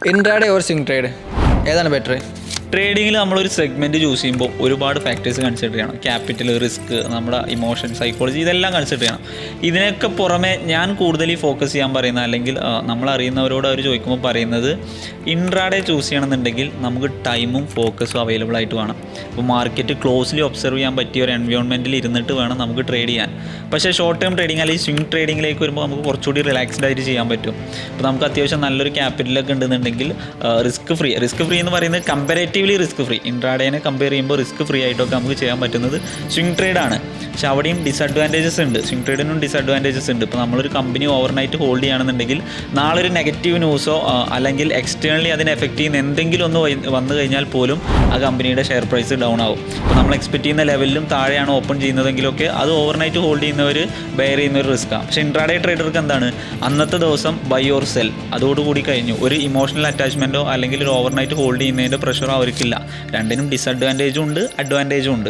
Intraday or swing trade ഏതാണ് better? ട്രേഡിങ്ങിൽ നമ്മളൊരു segment choose ചെയ്യുമ്പോൾ ഒരുപാട് ഫാക്ടേഴ്സ് കൺസിഡർ ചെയ്യണം. ക്യാപിറ്റൽ, റിസ്ക്, നമ്മുടെ ഇമോഷൻ, സൈക്കോളജി, ഇതെല്ലാം കൺസിഡർ ചെയ്യണം. ഇതിനൊക്കെ പുറമെ ഞാൻ കൂടുതൽ ഫോക്കസ് ചെയ്യാൻ പറയുന്ന, അല്ലെങ്കിൽ നമ്മളറിയുന്നവരോട് അവർ ചോദിക്കുമ്പോൾ പറയുന്നത്, ഇൻട്രാഡേ ചൂസ് ചെയ്യണമെന്നുണ്ടെങ്കിൽ നമുക്ക് ടൈമും ഫോക്കസും അവൈലബിൾ ആയിട്ട് വേണം. അപ്പോൾ മാർക്കറ്റ് ക്ലോസ്ലി ഒബ്സർവ് ചെയ്യാൻ പറ്റിയ ഒരു എൻവയോൺമെൻറ്റിൽ ഇരുന്നിട്ട് വേണം നമുക്ക് ട്രേഡ് ചെയ്യാൻ. പക്ഷേ ഷോർട്ട് ടേം ട്രേഡിങ് അല്ലെങ്കിൽ സ്വിംഗ് ട്രേഡിങ്ങിലേക്ക് വരുമ്പോൾ നമുക്ക് കുറച്ചുകൂടി റിലാക്സ്ഡ് ആയിട്ട് ചെയ്യാൻ പറ്റും. അപ്പോൾ നമുക്ക് അത്യാവശ്യം നല്ലൊരു ക്യാപിറ്റലൊക്കെ ഉണ്ടെന്നുണ്ടെങ്കിൽ റിസ്ക് ഫ്രീ എന്ന് പറയുന്നത് കമ്പാരേറ്റീവ്ലി റിസ്ക് ഫ്രീ, ഇൻട്രാഡേനെ കമ്പയർ ചെയ്യുമ്പോൾ റിസ്ക് ഫ്രീ ആയിട്ടൊക്കെ നമുക്ക് ചെയ്യാൻ പറ്റുന്നത് സ്വിംഗ് ട്രേഡാണ്. പക്ഷെ അവിടെയും ഡിസഡ്വാൻറ്റേജസ് ഉണ്ട്, സ്വിംഗ് ട്രേഡിനും ഡിസഡ്വാൻറ്റേജസ് ഉണ്ട്. ഇപ്പോൾ നമ്മളൊരു കമ്പനി ഓവർനൈറ്റ് ഹോൾഡ് ചെയ്യുകയാണെന്നുണ്ടെങ്കിൽ നാളെ ഒരു നെഗറ്റീവ് ന്യൂസോ അല്ലെങ്കിൽ എക്സ്റ്റേണലി അതിനെ എഫക്റ്റ് ചെയ്യുന്ന എന്തെങ്കിലും ഒന്ന് വന്നു കഴിഞ്ഞാൽ പോലും ആ കമ്പനിയുടെ ഷെയർ പ്രൈസ് ഡൗൺ ആവും. അപ്പോൾ നമ്മൾ എക്സ്പെക്ട് ചെയ്യുന്ന ലെവലിലും താഴെയാണ് ഓപ്പൺ ചെയ്യുന്നതെങ്കിലൊക്കെ അത് ഓവർനൈറ്റ് ഹോൾഡ് ചെയ്യുന്നവർ ബെയർ ചെയ്യുന്ന ഒരു റിസ്ക്കാണ്. പക്ഷേ ഇൻട്രാഡേ ട്രേഡർക്ക് എന്താണ്, അന്നത്തെ ദിവസം ബൈ ഓർ സെൽ അതോടുകൂടി കഴിഞ്ഞു. ഒരു ഇമോഷണൽ അറ്റാച്ച്മെൻറ്റോ അല്ലെങ്കിൽ ഒരു ഓവർനൈറ്റ് ഹോൾഡ് ചെയ്യുന്നതിൻ്റെ പ്രഷറോ അവർക്കില്ല. രണ്ടിനും ഡിസഡ്വാൻറ്റേജും ഉണ്ട്, അഡ്വാൻറ്റേജും ഉണ്ട്.